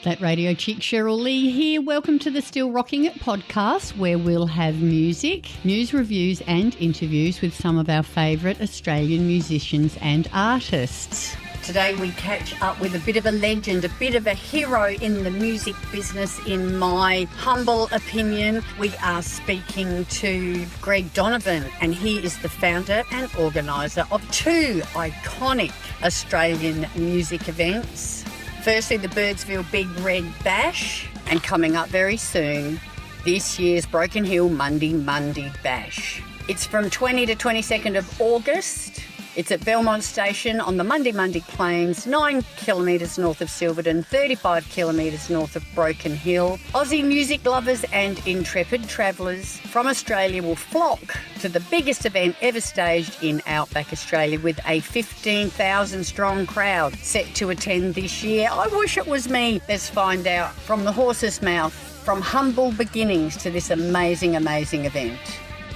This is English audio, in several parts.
That radio chick Cheryl Lee here. Welcome to the Still Rocking It podcast, where we'll have music, news reviews and interviews with some of our favourite Australian musicians and artists. Today we catch up with a bit of a legend, a bit of a hero in the music business, in my humble opinion. We are speaking to Greg Donovan, and he is the founder and organiser of two iconic Australian music events. Firstly, the Birdsville Big Red Bash, and coming up very soon, this year's Broken Hill Mundi Mundi Bash. It's from 20 to 22nd of August. It's at Belmont Station on the Mundi Mundi Plains, 9 kilometres north of Silverton, 35 kilometres north of Broken Hill. Aussie music lovers and intrepid travellers from Australia will flock to the biggest event ever staged in Outback Australia, with a 15,000 strong crowd set to attend this year. I wish it was me. Let's find out from the horse's mouth, from humble beginnings to this amazing, amazing event.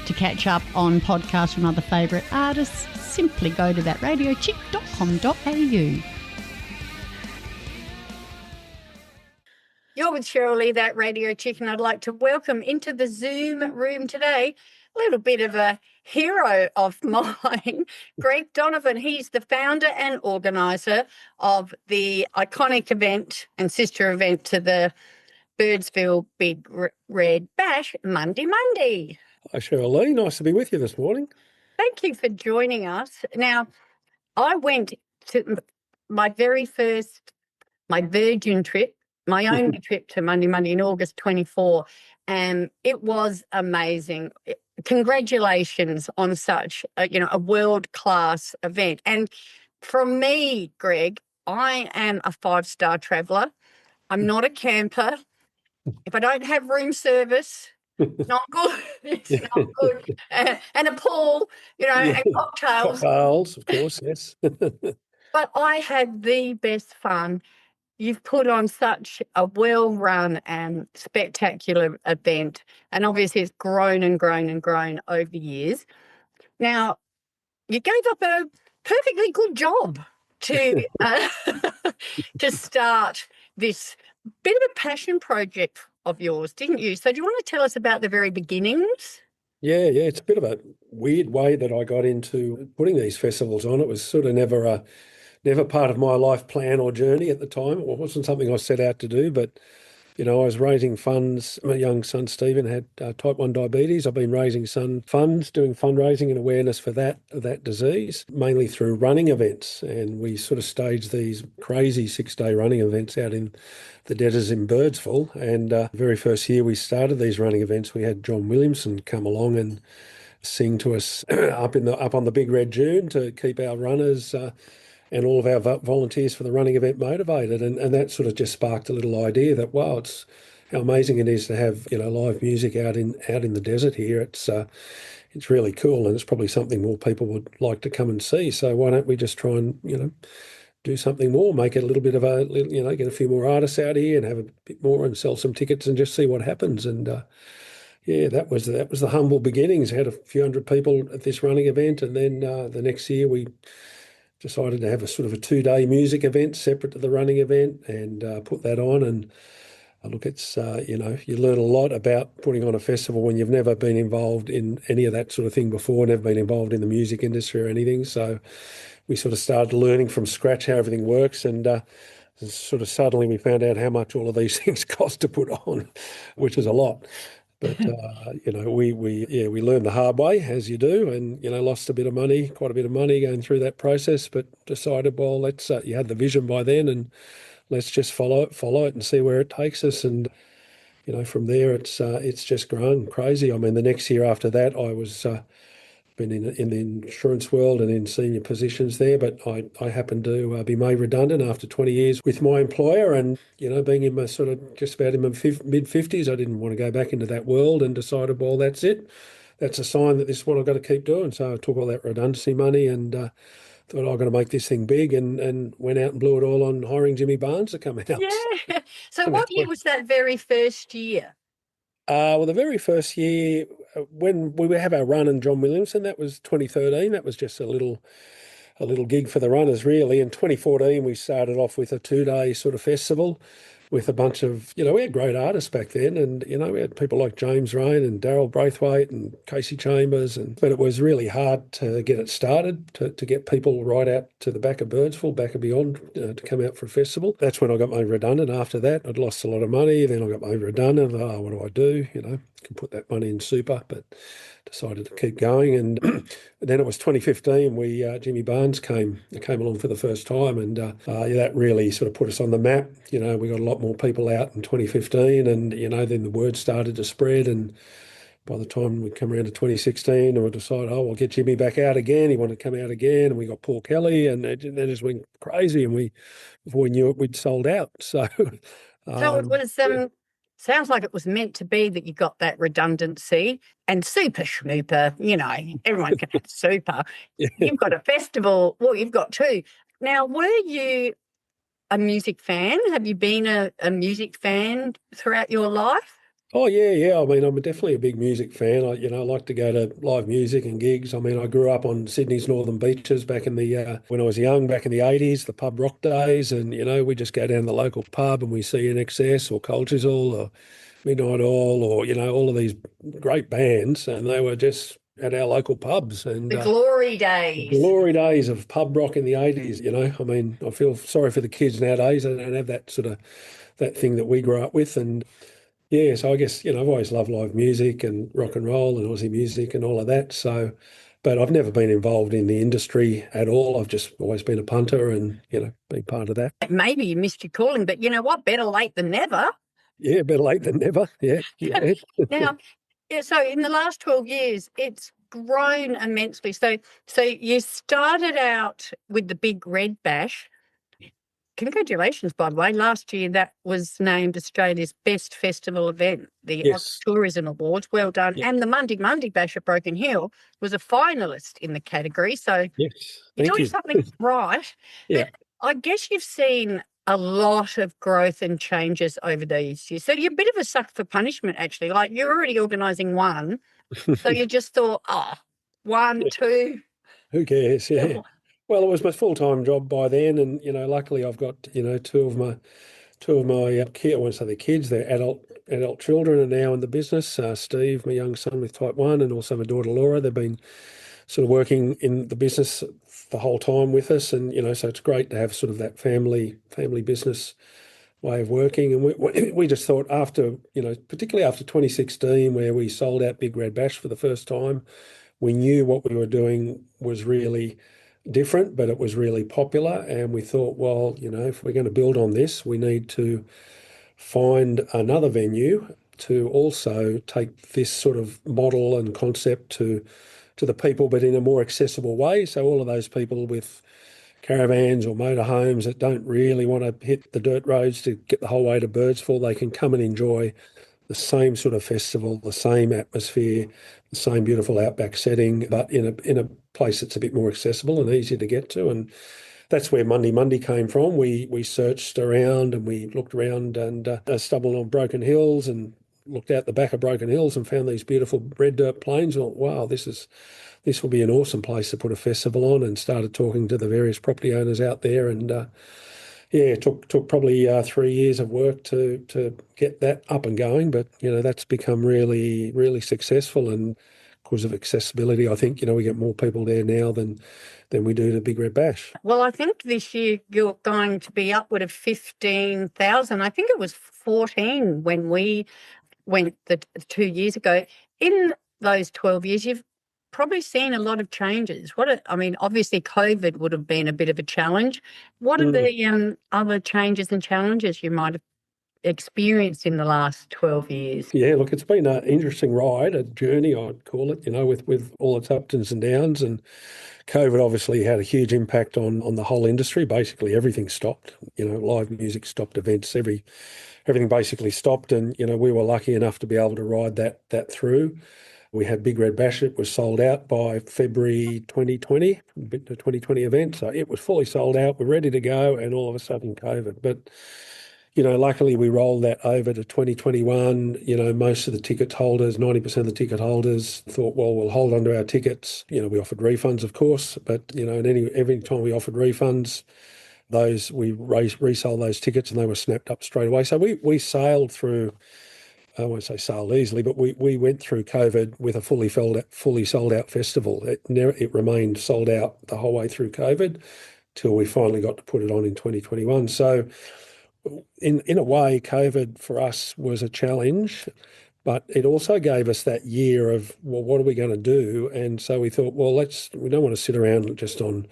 To catch up on podcasts from other favourite artists, simply go to thatradiochick.com.au. You're with Cheryl Lee, that radio chick, and I'd like to welcome into the Zoom room today a little bit of a hero of mine, Greg Donovan. He's the founder and organiser of the iconic event and sister event to the Birdsville Big Red Bash, Mundi Mundi. Hi, Cheryl Lee. Nice to be with you this morning. Thank you for joining us. Now, I went to my very first, my virgin trip, my only trip to Mundi Mundi in August 24, and it was amazing. Congratulations on such a world-class event. And from me, Greg, I am a five-star traveller. I'm not a camper. If I don't have room service, it's not good. It's not good. And a pool, and cocktails. Cocktails, of course, yes. But I had the best fun. You've put on such a well-run and spectacular event, and obviously it's grown and grown and grown over the years. Now, you gave up a perfectly good job to to start this bit of a passion project of yours, didn't you? So do you want to tell us about the very beginnings? Yeah, it's a bit of a weird way that I got into putting these festivals on. It was sort of never part of my life plan or journey at the time. It wasn't something I set out to do, but I was raising funds. My young son Stephen had type 1 diabetes. I've been raising funds, doing fundraising and awareness for that disease, mainly through running events. And we sort of staged these crazy 6-day running events out in the deserts in Birdsville. And the very first year we started these running events, we had John Williamson come along and sing to us up on the Big Red Dune to keep our runners and all of our volunteers for the running event motivated. And that sort of just sparked a little idea that, wow, it's how amazing it is to have, live music out in the desert here. It's really cool, and it's probably something more people would like to come and see. So why don't we just try and, do something more, make it a little bit of get a few more artists out here and have a bit more and sell some tickets and just see what happens. And that was the humble beginnings. I had a few hundred people at this running event, and then the next year we decided to have a sort of a 2-day music event separate to the running event and put that on. And look, it's, you learn a lot about putting on a festival when you've never been involved in any of that sort of thing before, never been involved in the music industry or anything. So we sort of started learning from scratch how everything works. And sort of suddenly we found out how much all of these things cost to put on, which is a lot. But, we learned the hard way, as you do, and, lost quite a bit of money going through that process, but decided, well, you had the vision by then, and let's just follow it and see where it takes us. And, from there, it's just grown crazy. I mean, the next year after that, I was been in the insurance world and in senior positions there, but I happened to be made redundant after 20 years with my employer, and being in my sort of just about in my mid-50s, I didn't want to go back into that world, and decided, well, that's it. That's a sign that this is what I've got to keep doing. So I took all that redundancy money and thought I've got to make this thing big, and went out and blew it all on hiring Jimmy Barnes to come out. Yeah. So what year was that very first year? Well, the very first year, when we would have our run in John Williamson, that was 2013. That was just a little gig for the runners, really. In 2014, we started off with a 2-day sort of festival. with a bunch of, we had great artists back then, and, we had people like James Rain and Daryl Braithwaite and Casey Chambers, but it was really hard to get it started, to get people right out to the back of Birdsville, back of beyond, to come out for a festival. That's when I got made redundant. After that, I'd lost a lot of money. Then I got made redundant. Oh, what do I do? Can put that money in super, but decided to keep going. And then it was 2015. Jimmy Barnes came along for the first time, and that really sort of put us on the map. We got a lot more people out in 2015, and then the word started to spread. And by the time we come around to 2016, and we decided, we'll get Jimmy back out again. He wanted to come out again, and we got Paul Kelly, and it just went crazy. And before we knew it, we'd sold out. So, it was. Sounds like it was meant to be that you got that redundancy and super schmooper, everyone can have super. Yeah. You've got a festival. Well, you've got two. Now, were you a music fan? Have you been a music fan throughout your life? Oh, yeah. I mean, I'm definitely a big music fan. I like to go to live music and gigs. I mean, I grew up on Sydney's northern beaches back in when I was young, back in the 80s, the pub rock days. And, we just go down to the local pub and we see INXS or Cold Chisel or Midnight Oil or, all of these great bands. And they were just at our local pubs. And the glory days. The glory days of pub rock in the 80s, I mean, I feel sorry for the kids nowadays. They don't have that thing that we grew up with. And yeah, so I guess, I've always loved live music and rock and roll and Aussie music and all of that. So, but I've never been involved in the industry at all. I've just always been a punter and, been part of that. Maybe you missed your calling, but you know what? Better late than never. Yeah, better late than never. Yeah. Now, so in the last 12 years, it's grown immensely. So you started out with the Big Red Bash. Congratulations, by the way. Last year, that was named Australia's best festival event, the Aust Tourism Awards. Well done. Yes. And the Mundi Mundi Bash at Broken Hill was a finalist in the category. So you're doing something right. Yeah. But I guess you've seen a lot of growth and changes over these years. So you're a bit of a sucker for punishment, actually. Like, you're already organising one. So you just thought, one, two. Who cares? Yeah. Well, it was my full-time job by then, and luckily I've got two of my kids. I won't say they're kids; they're adult children, are now in the business. Steve, my young son with type 1, and also my daughter Laura. They've been sort of working in the business the whole time with us, and so it's great to have sort of that family business way of working. And we just thought after particularly after 2016, where we sold out Big Red Bash for the first time, we knew what we were doing was really different, but it was really popular. And we thought, well, if we're going to build on this, we need to find another venue to also take this sort of model and concept to the people, but in a more accessible way. So all of those people with caravans or motorhomes that don't really want to hit the dirt roads to get the whole way to Birdsville, they can come and enjoy the same sort of festival, the same atmosphere, the same beautiful outback setting, but in a place that's a bit more accessible and easier to get to. And that's where Mundi Mundi came from. We searched around and we looked around and stumbled on Broken Hills and looked out the back of Broken Hills and found these beautiful red dirt plains. And thought, wow, this will be an awesome place to put a festival on, and started talking to the various property owners out there. And it took probably 3 years of work to get that up and going, but that's become really, really successful. And because of accessibility, I think we get more people there now than we do the Big Red Bash. Well, I think this year you're going to be upward of 15,000. I think it was 14 when we went 2 years ago. In those 12 years, you've probably seen a lot of changes. Obviously COVID would have been a bit of a challenge. What are the other changes and challenges you might have experienced in the last 12 years? Yeah, look, it's been an interesting ride, a journey, I'd call it, with all its ups and downs. And COVID obviously had a huge impact on the whole industry. Basically everything stopped. Live music stopped, events, everything basically stopped. And, we were lucky enough to be able to ride that through. We had Big Red Bash. It was sold out by February 2020, the 2020 event. So it was fully sold out. We're ready to go, and all of a sudden COVID. But, luckily we rolled that over to 2021. Most of the ticket holders, 90% of the ticket holders thought, well, we'll hold on to our tickets. We offered refunds, of course, but, and every time we offered refunds, those, we resold those tickets and they were snapped up straight away. So we sailed through, I won't say sailed easily, but we went through COVID with a fully sold out festival. It remained sold out the whole way through COVID till we finally got to put it on in 2021. So in a way, COVID for us was a challenge, but it also gave us that year of, well, what are we going to do? And so we thought, well, we don't want to sit around just on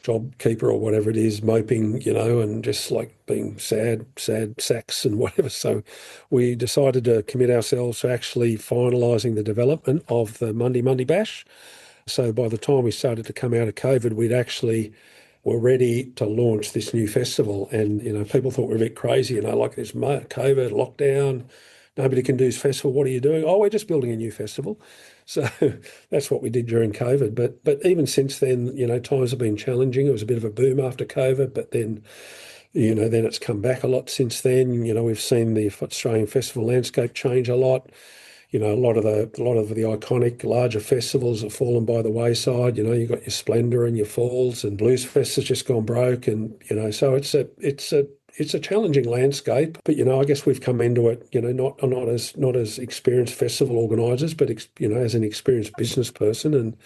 JobKeeper or whatever it is, moping, and just like being sad sacks and whatever. So we decided to commit ourselves to actually finalising the development of the Mundi Mundi Bash. So by the time we started to come out of COVID, we'd actually were ready to launch this new festival. And, people thought we were a bit crazy, like this COVID lockdown, nobody can do this festival. What are you doing? Oh, we're just building a new festival. So that's what we did during COVID. But even since then, times have been challenging. It was a bit of a boom after COVID, but then, then it's come back a lot since then. We've seen the Australian festival landscape change a lot. A lot of the iconic larger festivals have fallen by the wayside. You've got your Splendour and your Falls, and Blues Fest has just gone broke, and so it's a challenging landscape. But I guess we've come into it, not as experienced festival organisers, but as an experienced business person, and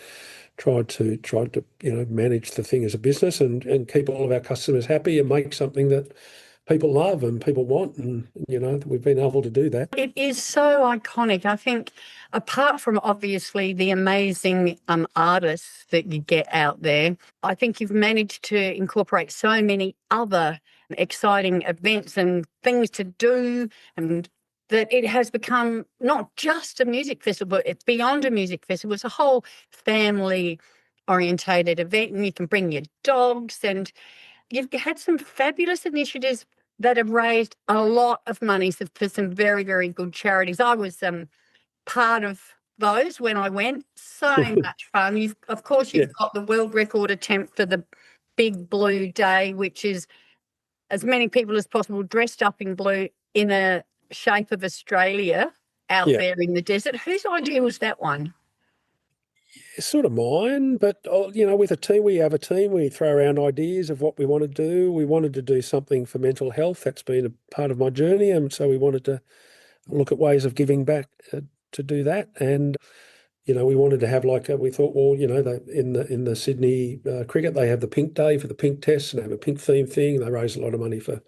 tried to manage the thing as a business and keep all of our customers happy and make something that people love and people want, and we've been able to do that. It is so iconic. I think apart from obviously the amazing artists that you get out there, I think you've managed to incorporate so many other exciting events and things to do, and that it has become not just a music festival, but it's beyond a music festival. It's a whole family orientated event, and you can bring your dogs, and you've had some fabulous initiatives that have raised a lot of money for some very, very good charities. I was part of those when I went. So much fun. You've got the world record attempt for the Big Blue Day, which is as many people as possible dressed up in blue in a shape of Australia out there in the desert. Whose idea was that one? It's sort of mine, but with a team, we have a team. We throw around ideas of what we want to do. We wanted to do something for mental health. That's been a part of my journey, and so we wanted to look at ways of giving back to do that. And we wanted to have we thought, well, in the Sydney cricket, they have the Pink Day for the pink test, and they have a pink theme thing. They raise a lot of money for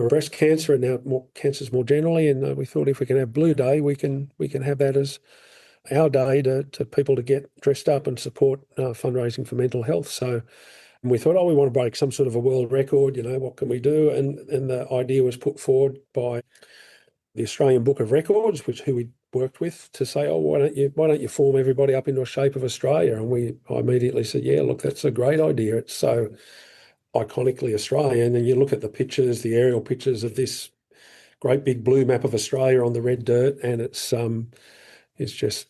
breast cancer and now more cancers more generally. And we thought if we can have Blue Day, we can have that as our day to people to get dressed up and support fundraising for mental health. So we thought, we want to break some sort of a world record. What can we do? And the idea was put forward by the Australian Book of Records, who we worked with, to say, why don't you form everybody up into a shape of Australia? And I immediately said, yeah, look, that's a great idea. It's so iconically Australian. And you look at the pictures, the aerial pictures of this great big blue map of Australia on the red dirt, and it's just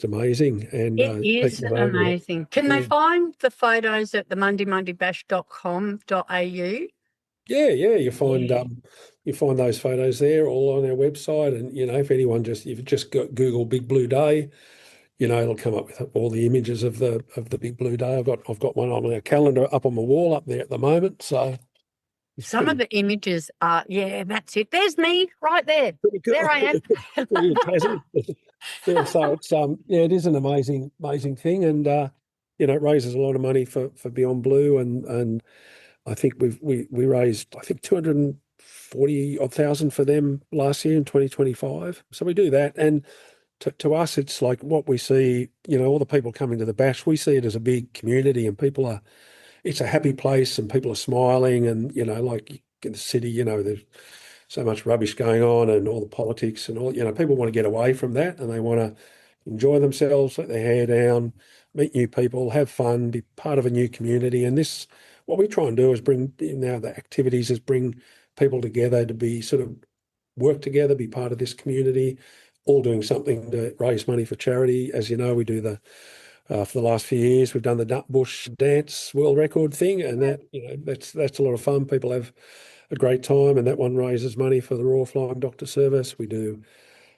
amazing. And it is amazing. Can they find the photos at the mundimundibash.com.au? Yeah, you find those photos there all on our website. And if anyone if you just Google Big Blue Day, it'll come up with all the images of the Big Blue Day. I've got one on our calendar up on my wall up there at the moment. So some of the images are, that's it. There's me right there. There I am. Yeah, so it's it is an amazing thing, and it raises a lot of money for Beyond Blue, and I think we raised 240 odd thousand for them last year in 2025. So we do that, and to us it's like what we see. All the people coming to the bash, we see it as a big community, and it's a happy place, and people are smiling, and like in the city, there's so much rubbish going on and all the politics and all, people want to get away from that, and they want to enjoy themselves, let their hair down, meet new people, have fun, be part of a new community. And what we try and do is bring people together to be sort of work together, be part of this community, all doing something to raise money for charity. As you know, we do for the last few years, we've done the Nutbush Dance World Record thing, and that's a lot of fun. People have a great time, and that one raises money for the Royal Flying Doctor Service. We do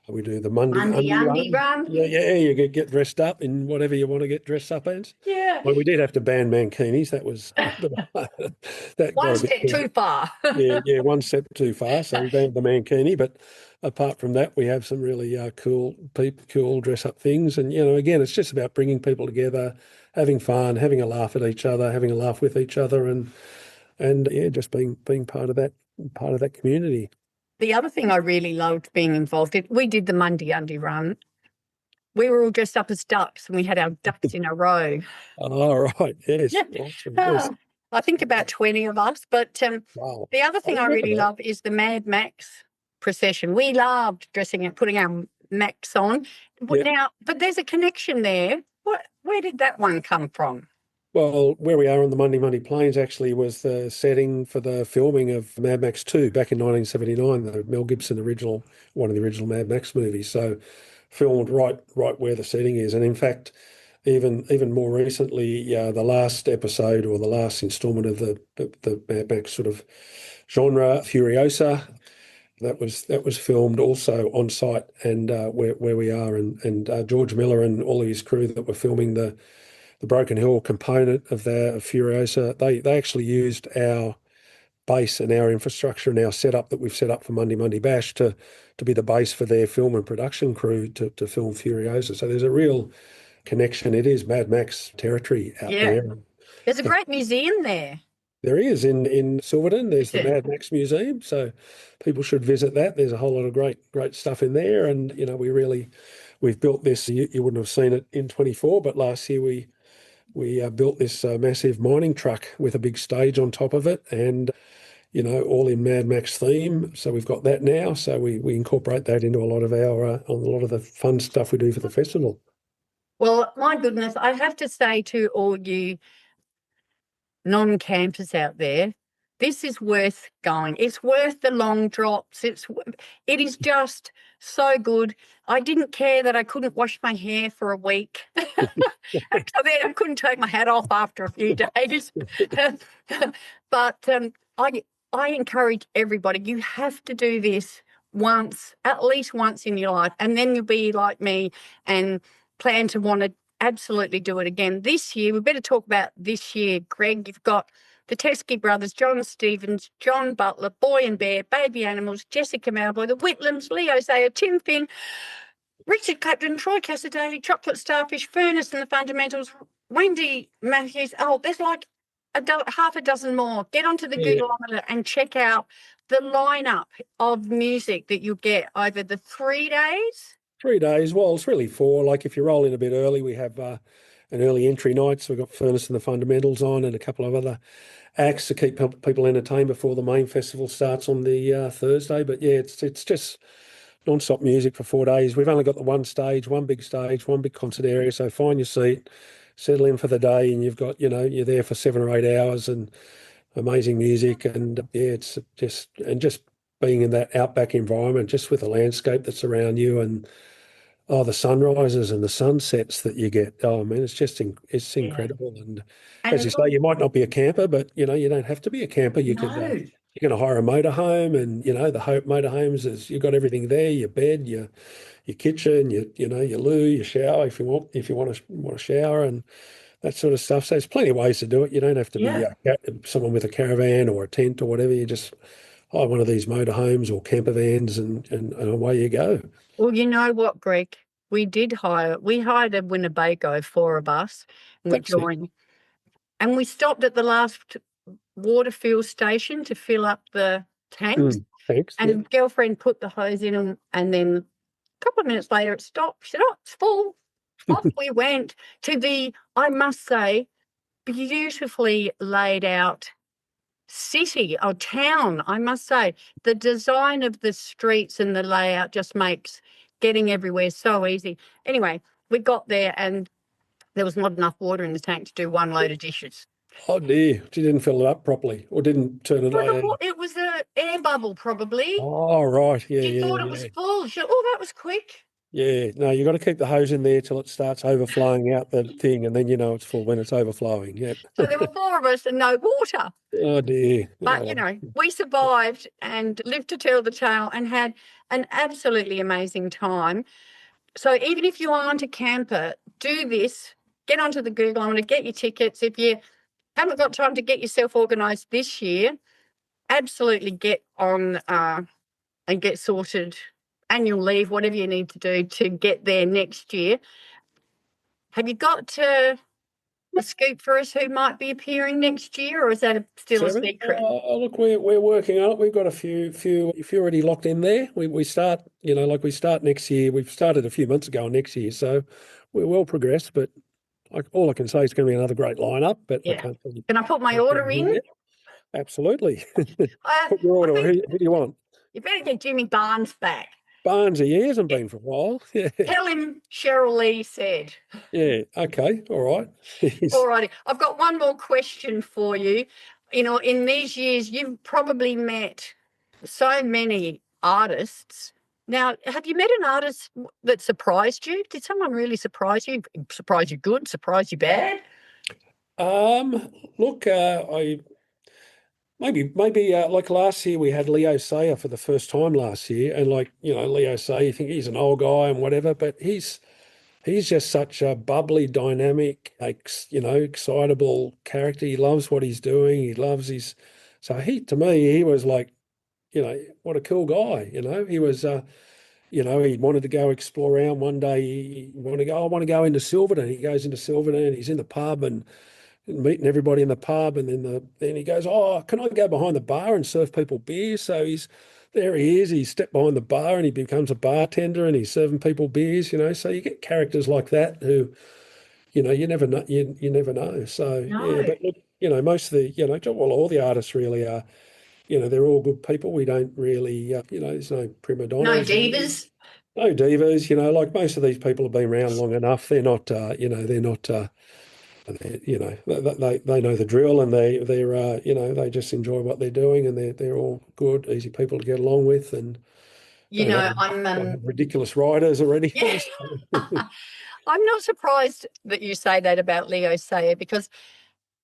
We do the Mundi Mundi Mundi Mundi Run. Run. Yeah, you get dressed up in whatever you want to get dressed up as. Yeah. Well, we did have to ban mankinis. That was that One got a bit step too far. yeah, one step too far. So we banned the mankini. But apart from that, we have some really cool dress up things. And again, it's just about bringing people together, having fun, having a laugh at each other, having a laugh with each other, and yeah, just being part of that community. The other thing I really loved being involved in, we did the Mundi Mundi Run. We were all dressed up as ducks and we had our ducks in a row. Oh, right. Yes. Yeah. Awesome. Yes. I think about 20 of us. But Wow. the other thing I really love is the Mad Max procession. We loved dressing and putting our Max on. Yep. Now, but there's a connection there. Where did that one come from? Well, where we are on the Mundi Mundi Plains actually was the setting for the filming of Mad Max 2 back in 1979, the Mel Gibson one of the original Mad Max movies. So filmed right where the setting is. And in fact, even more recently, the last episode or the last installment of the Mad Max sort of genre, Furiosa, that was filmed also on site and where we are. And George Miller and all of his crew that were filming the Broken Hill component of Furiosa, they actually used our base and our infrastructure and our setup that we've set up for Mundi Mundi Bash to be the base for their film and production crew to film Furiosa. So there's a real connection. It is Mad Max territory out there. There's a great museum there. There is in Silverton. There's the Mad Max Museum, so people should visit that. There's a whole lot of great stuff in there, and we've built this. You wouldn't have seen it in 24, but last year we built this massive mining truck with a big stage on top of it, and all in Mad Max theme. So we've got that now. So we incorporate that into a lot of the fun stuff we do for the festival. Well, my goodness, I have to say to all you non-campers out there, this is worth going. It's worth the long drops. It is just so good. I didn't care that I couldn't wash my hair for a week. Actually, I couldn't take my hat off after a few days. But I encourage everybody, you have to do this at least once in your life, and then you'll be like me and plan to want to absolutely do it again. This year, we better talk about this year, Greg. You've got the Teskey brothers, John Stevens, John Butler, Boy and Bear, Baby Animals, Jessica Malboy, the Whitlams, Leo Sayer, Tim Finn, Richard Clapton, Troy Cassadaly, Chocolate Starfish, Furnace and the Fundamentals, Wendy Matthews. Oh, there's like half a dozen more. Get onto the Googleometer and check out the lineup of music that you get over the 3 days. 3 days. Well, it's really 4. Like if you roll in a bit early, we have an early entry night. So we've got Furnace and the Fundamentals on and a couple of other acts to keep people entertained before the main festival starts on the Thursday. But yeah, it's just non-stop music for 4 days. We've only got the one big stage, one big concert area. So find your seat, settle in for the day, and you've got, you're there for 7 or 8 hours and amazing music. And yeah, it's just being in that outback environment, just with the landscape that's around you and the sunrises and the sunsets that you get. Oh man, it's incredible. And as you say, you might not be a camper, but you don't have to be a camper. You could you're going to hire a motorhome, and the Hope motorhomes is you've got everything there: your bed, your kitchen, your loo, your shower if you want to shower and that sort of stuff. So there's plenty of ways to do it. You don't have to be someone with a caravan or a tent or whatever. You just hire one of these motorhomes or camper vans, and away you go. Well, you know what, Greg? We hired a Winnebago, 4 of us, and we joined. And we stopped at the last water fill station to fill up the tanks. Thanks. And girlfriend put the hose in them, and then a couple of minutes later it stopped. She said, "Oh, it's full." Off we went to the, I must say, beautifully laid out city or town. I must say, the design of the streets and the layout just makes getting everywhere so easy. Anyway, we got there and there was not enough water in the tank to do 1 load of dishes. Oh dear, she didn't fill it up properly or didn't turn it on. It was an air bubble probably. Oh, right. Yeah, She thought it was full. She said, "Oh, that was quick." Yeah, no, you got to keep the hose in there till it starts overflowing out the thing, and then you know it's full when it's overflowing. Yep. So there were four of us and no water. Oh dear. But, Oh, we survived and lived to tell the tale and had an absolutely amazing time. So even if you aren't a camper, do this. Get onto the Google. I'm going to get your tickets. If you haven't got time to get yourself organised this year, absolutely get on and get sorted annual leave, whatever you need to do to get there next year. Have you got a scoop for us who might be appearing next year, or is that still a Sarah? secret? Look, we're working on it. We've got a few already locked in there. We start, we start next year. We've started a few months ago next year, so we're well progressed. But all I can say is it's going to be another great lineup. But I Yeah. can't tell you. Can I put my order in? Yeah, absolutely. I Put your order. think Who do you want? you better get Jimmy Barnes back. Barnes, he hasn't been for a while. Yeah. Tell him Cheryl Lee said. Yeah. Okay. All right. All righty. I've got one more question for you. In these years, you've probably met so many artists. Now, have you met an artist that surprised you? Did someone really surprise you? Surprise you good? Surprise you bad? Look, I maybe like last year we had Leo Sayer for the first time last year, and Leo Sayer, you think he's an old guy and whatever, but he's just such a bubbly, dynamic, excitable character. He loves what he's doing. He loves his. So to me, he was like, what a cool guy. He was. He wanted to go explore around. One day he wanted to go. I want to go into Silverton. He goes into Silverton. He's in the pub and meeting everybody in the pub, and then he goes, "Oh, can I go behind the bar and serve people beer?" So there he is. He stepped behind the bar and he becomes a bartender and he's serving people beers. So you get characters like that who, you never know. You never know. So No. yeah, but look, most of the, well, all the artists really are. They're all good people. We don't really, there's no prima No donnas. divas? No divas. Like most of these people have been around long enough. They're not, they're not. They know the drill, and they just enjoy what they're doing, and they're all good, easy people to get along with, and don't have ridiculous riders or anything. Yeah. I'm not surprised that you say that about Leo Sayer, because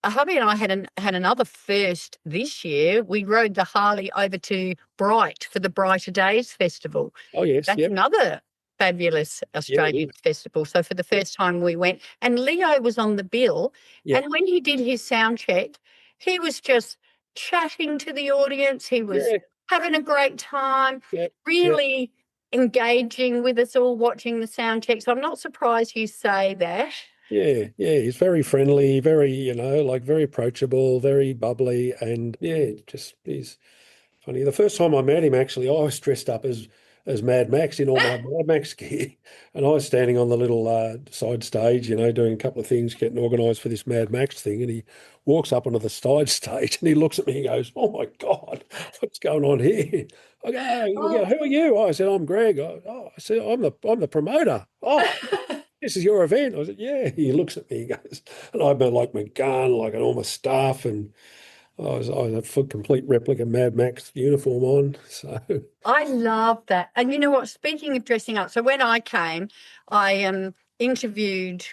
hubby and I had another first this year. We rode the Harley over to Bright for the Brighter Days Festival. Oh yes, That's yep. another fabulous Australian festival. So for the first time we went, and Leo was on the bill. Yep. And when he did his sound check, he was just chatting to the audience. He was having a great time, really engaging with us all, watching the sound check. So I'm not surprised you say that. Yeah, he's very friendly, very, very approachable, very bubbly, and he's funny. The first time I met him, actually, I was dressed up as Mad Max in all my Mad Max gear, and I was standing on the little side stage, doing a couple of things, getting organised for this Mad Max thing, and he walks up onto the side stage and he looks at me and goes, "Oh my God, what's going on here?" I go, "Who are you?" I said, "I'm Greg." I said, "I'm the promoter." "Oh, this is your event?" I said, "Yeah." He looks at me and goes, and I've been like my gun, and all my stuff, and I was a full complete replica Mad Max uniform on. So I love that. And you know what? Speaking of dressing up, so when I came, I interviewed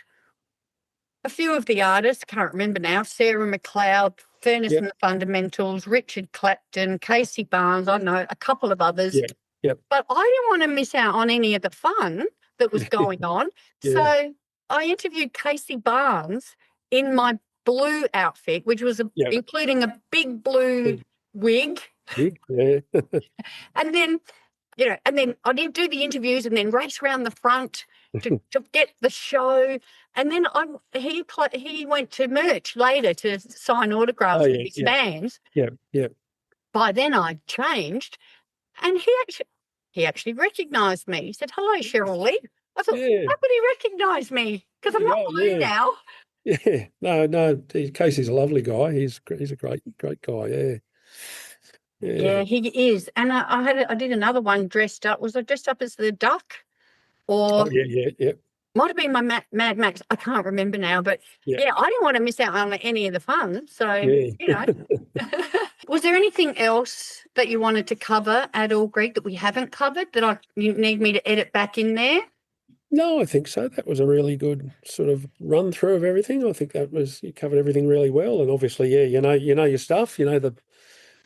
a few of the artists. I can't remember now. Sarah McLeod, Furnace and the Fundamentals, Richard Clapton, Casey Barnes. I know a couple of others. Yep. But I didn't want to miss out on any of the fun that was going on. So I interviewed Casey Barnes in my blue outfit, which was including a big blue wig. And then, I did do the interviews and then race around the front to get the show. And then he went to merch later to sign autographs with his fans. By then I changed, and he actually recognised me. He said, "Hello, Cheryl Lee." I thought, how could he recognise me? Because I'm not blue now. Yeah, no. Casey's a lovely guy. He's a great guy. Yeah, he is. And I did another one dressed up. Was I dressed up as the duck? Or might have been my Mad Max. I can't remember now. But I didn't want to miss out on any of the fun. So, Was there anything else that you wanted to cover at all, Greg, that we haven't covered that you need me to edit back in there? No, I think so. That was a really good sort of run through of everything. I think you covered everything really well, and obviously, yeah, you know your stuff. You know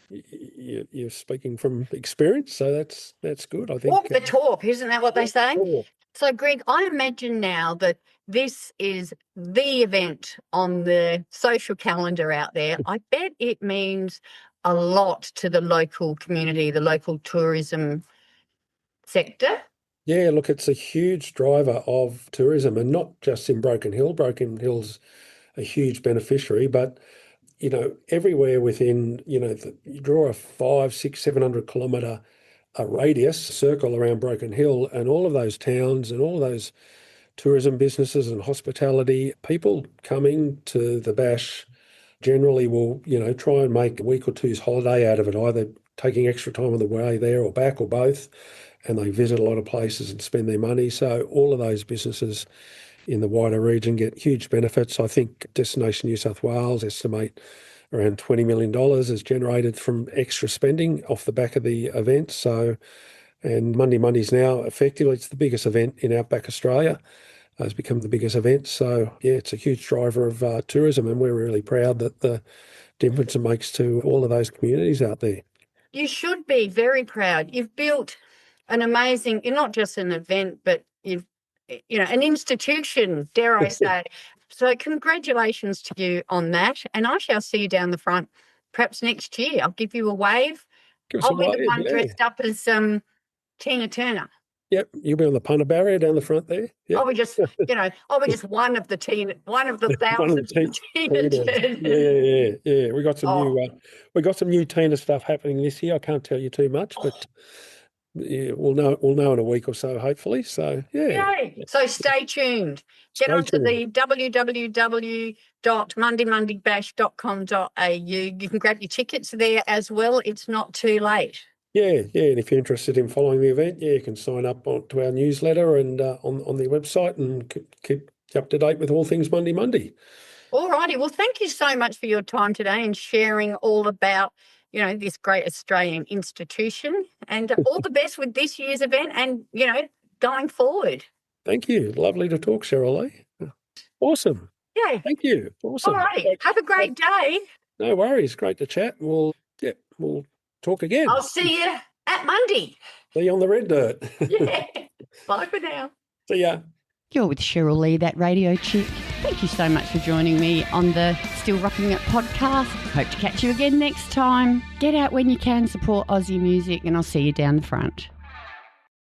you're speaking from experience, so that's good. I think. Walk the talk, isn't that what they say? Sure. So, Greg, I imagine now that this is the event on the social calendar out there. I bet it means a lot to the local community, the local tourism sector. Yeah, look, it's a huge driver of tourism, and not just in Broken Hill. Broken Hill's a huge beneficiary, but everywhere within, you draw a 500, 600, 700 kilometre radius circle around Broken Hill, and all of those towns and all of those tourism businesses and hospitality, people coming to the Bash generally will, try and make a week or two's holiday out of it, either taking extra time on the way there or back or both, and they visit a lot of places and spend their money. So all of those businesses in the wider region get huge benefits. I think Destination New South Wales estimate around $20 million is generated from extra spending off the back of the event. So, and Mundi Mundi's now effectively, it's the biggest event in Outback Australia. It's become the biggest event. So, yeah, it's a huge driver of tourism, and we're really proud that the difference it makes to all of those communities out there. You should be very proud. You've built an amazing, not just an event, but an institution, dare I say. So congratulations to you on that. And I shall see you down the front perhaps next year. I'll give you a wave. I'll be the one dressed up as Tina Turner. Yep, you'll be on the punter barrier down the front there. Yep. I'll be just one of the thousands of Tina Turners. Yeah. We got some new Tina stuff happening this year. I can't tell you too much, but yeah, we'll know in a week or so, hopefully. So yeah. Yay. So stay tuned. Get onto the www.mundimundibash.com.au. You can grab your tickets there as well. It's not too late. Yeah, and if you're interested in following the event, you can sign up to our newsletter and on the website and keep up to date with all things Mundi Mundi. All righty. Well, thank you so much for your time today and sharing all about this great Australian institution, and all the best with this year's event and, going forward. Thank you. Lovely to talk, Cheryl Lee. Awesome. Yeah. Thank you. Awesome. All right. Have a great day. No worries. Great to chat. We'll talk again. I'll see you at Mundi. See you on the red dirt. Yeah. Bye for now. See ya. You're with Cheryl Lee, that radio chick. Thank you so much for joining me on the Still Rocking It podcast. Hope to catch you again next time. Get out when you can, support Aussie music, and I'll see you down the front.